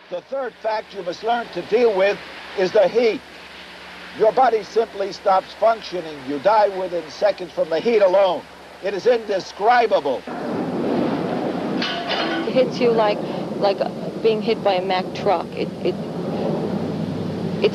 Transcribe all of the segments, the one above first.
The third fact you must learn to deal with is the heat. Your body simply stops functioning. You die within seconds from the heat alone. It is indescribable. It hits you like being hit by a Mack truck. It's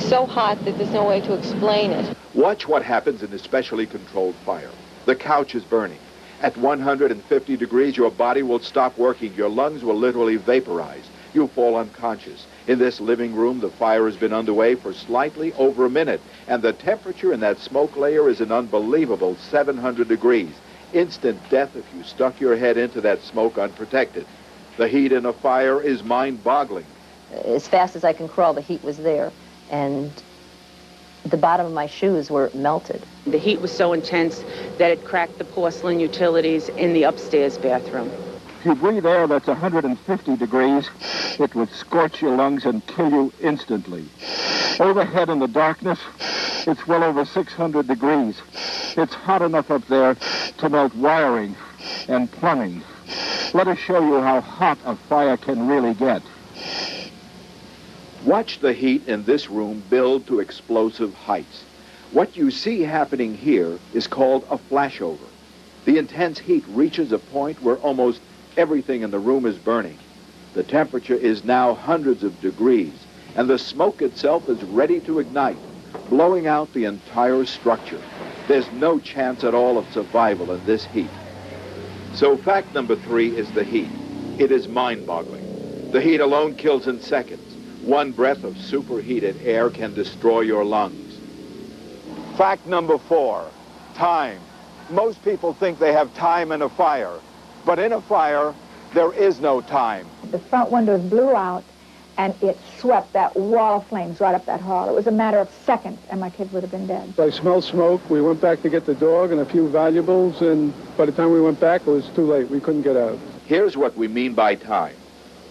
so hot that there's no way to explain it. Watch what happens in a specially controlled fire. The couch is burning. At 150 degrees, your body will stop working. Your lungs will literally vaporize. You fall unconscious. In this living room, the fire has been underway for slightly over a minute, and the temperature in that smoke layer is an unbelievable 700 degrees. Instant death if you stuck your head into that smoke unprotected. The heat in a fire is mind-boggling. As fast as I can crawl, the heat was there, and the bottom of my shoes were melted. The heat was so intense that it cracked the porcelain utilities in the upstairs bathroom. If you breathe air that's 150 degrees, it would scorch your lungs and kill you instantly. Overhead in the darkness, it's well over 600 degrees. It's hot enough up there to melt wiring and plumbing. Let us show you how hot a fire can really get. Watch the heat in this room build to explosive heights. What you see happening here is called a flashover. The intense heat reaches a point where almost everything in the room is burning. The temperature is now hundreds of degrees, and the smoke itself is ready to ignite, blowing out the entire structure. There's no chance at all of survival in this heat. So fact number 3 is the heat. It is mind-boggling. The heat alone kills in seconds. One breath of superheated air can destroy your lungs. Fact number 4, time. Most people think they have time in a fire, but in a fire, there is no time. The front windows blew out, and it swept that wall of flames right up that hall. It was a matter of seconds, and my kids would have been dead. I smelled smoke. We went back to get the dog and a few valuables, and by the time we went back, it was too late. We couldn't get out. Here's what we mean by time.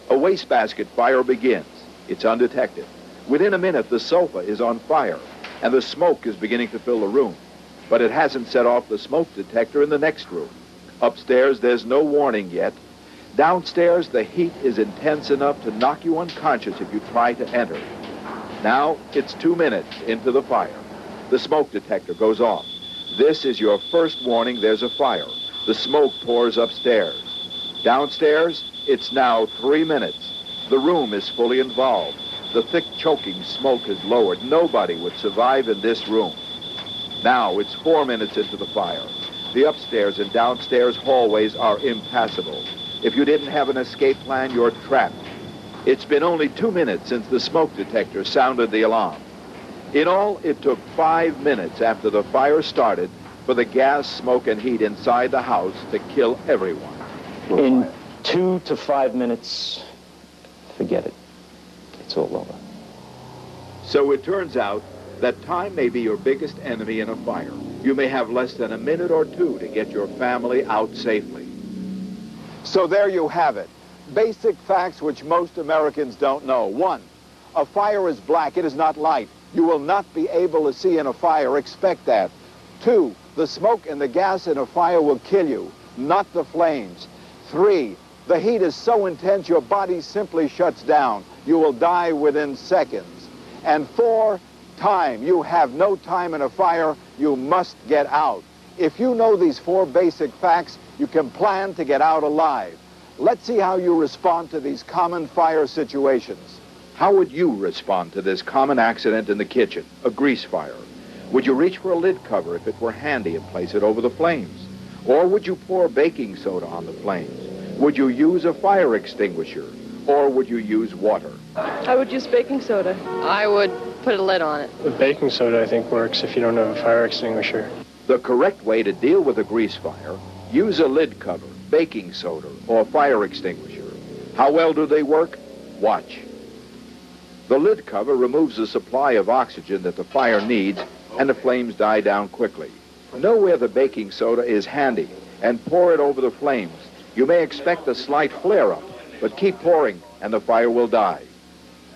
A wastebasket fire begins. It's undetected. Within a minute, the sofa is on fire, and the smoke is beginning to fill the room. But it hasn't set off the smoke detector in the next room. Upstairs, there's no warning yet. Downstairs, the heat is intense enough to knock you unconscious if you try to enter. Now, it's 2 minutes into the fire. The smoke detector goes off. This is your first warning there's a fire. The smoke pours upstairs. Downstairs, it's now 3 minutes. The room is fully involved. The thick, choking smoke is lowered. Nobody would survive in this room. Now, it's 4 minutes into the fire. The upstairs and downstairs hallways are impassable. If you didn't have an escape plan, you're trapped. It's been only 2 minutes since the smoke detector sounded the alarm. In all, it took 5 minutes after the fire started for the gas, smoke, and heat inside the house to kill everyone. In 2 to 5 minutes, forget it. It's all over. So it turns out that time may be your biggest enemy in a fire. You may have less than a minute or 2 to get your family out safely. So there you have it. Basic facts which most Americans don't know. 1, a fire is black. It is not light. You will not be able to see in a fire. Expect that. 2, the smoke and the gas in a fire will kill you, not the flames. 3, the heat is so intense your body simply shuts down. You will die within seconds. And 4, time. You have no time in a fire. You must get out. If you know these 4 basic facts, you can plan to get out alive. Let's see how you respond to these common fire situations. How would you respond to this common accident in the kitchen, a grease fire? Would you reach for a lid cover if it were handy and place it over the flames? Or would you pour baking soda on the flames? Would you use a fire extinguisher? Or would you use water? I would use baking soda. I would put a lid on it. The baking soda, I think, works if you don't have a fire extinguisher. The correct way to deal with a grease fire, use a lid cover, baking soda, or fire extinguisher. How well do they work? Watch. The lid cover removes the supply of oxygen that the fire needs, and the flames die down quickly. Know where the baking soda is handy, and pour it over the flames. You may expect a slight flare-up, but keep pouring, and the fire will die.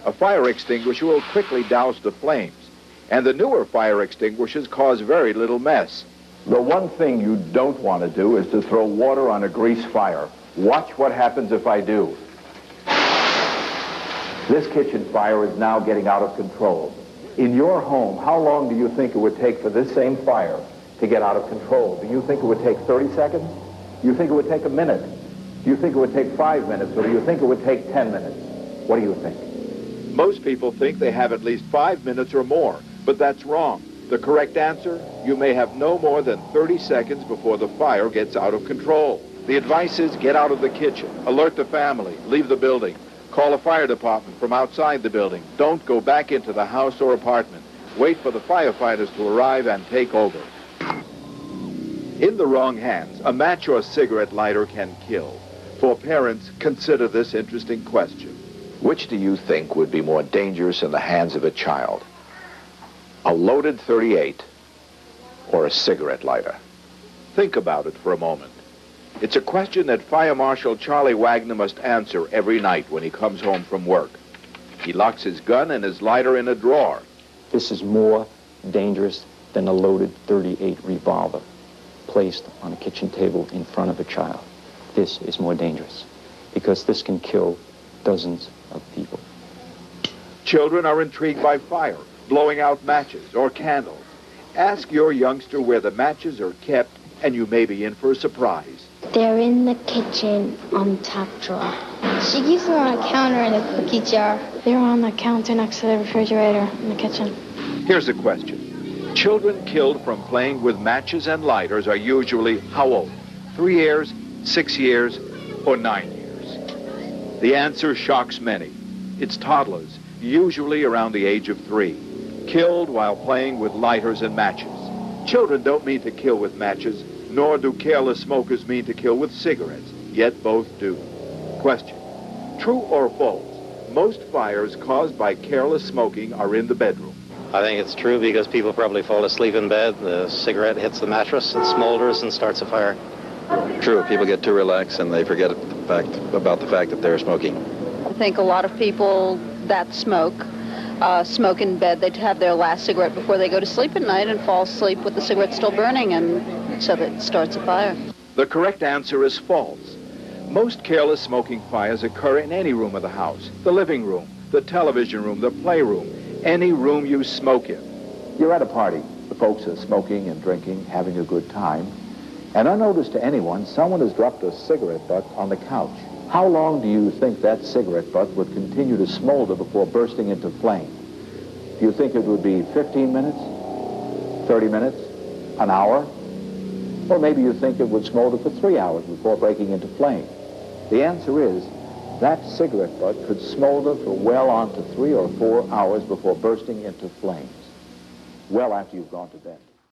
A fire extinguisher will quickly douse the flames, and the newer fire extinguishers cause very little mess. The one thing you don't want to do is to throw water on a grease fire. Watch what happens if I do. This kitchen fire is now getting out of control. In your home, how long do you think it would take for this same fire to get out of control? Do you think it would take 30 seconds? Do you think it would take a minute? Do you think it would take 5 minutes? Or do you think it would take 10 minutes? What do you think? Most people think they have at least 5 minutes or more, but that's wrong. The correct answer, you may have no more than 30 seconds before the fire gets out of control. The advice is get out of the kitchen, alert the family, leave the building, call a fire department from outside the building. Don't go back into the house or apartment. Wait for the firefighters to arrive and take over. In the wrong hands, a match or cigarette lighter can kill. For parents, consider this interesting question. Which do you think would be more dangerous in the hands of a child? A loaded .38 or a cigarette lighter? Think about it for a moment. It's a question that Fire Marshal Charlie Wagner must answer every night when he comes home from work. He locks his gun and his lighter in a drawer. This is more dangerous than a loaded .38 revolver placed on a kitchen table in front of a child. This is more dangerous because this can kill dozens of people. Children are intrigued by fire, blowing out matches or candles. Ask your youngster where the matches are kept, and you may be in for a surprise. They're in the kitchen on the top drawer. She keeps them on a counter in a cookie jar. They're on the counter next to the refrigerator in the kitchen. Here's a question. Children killed from playing with matches and lighters are usually how old? 3 years, 6 years, or 9 years? The answer shocks many. It's toddlers, usually around the age of 3, killed while playing with lighters and matches. Children don't mean to kill with matches, nor do careless smokers mean to kill with cigarettes, yet both do. Question: true or false? Most fires caused by careless smoking are in the bedroom. I think it's true because people probably fall asleep in bed, the cigarette hits the mattress, it smolders and starts a fire. True, people get too relaxed and they forget about the fact that they're smoking. I think a lot of people that smoke in bed. They'd have their last cigarette before they go to sleep at night and fall asleep with the cigarette still burning, and so that starts a fire. The correct answer is false. Most careless smoking fires occur in any room of the house: the living room, the television room, the playroom, any room you smoke in. You're at a party. The folks are smoking and drinking, having a good time. And unnoticed to anyone, someone has dropped a cigarette butt on the couch. How long do you think that cigarette butt would continue to smolder before bursting into flame? Do you think it would be 15 minutes, 30 minutes, an hour? Or maybe you think it would smolder for 3 hours before breaking into flame. The answer is that cigarette butt could smolder for well on to 3 or 4 hours before bursting into flames, well after you've gone to bed.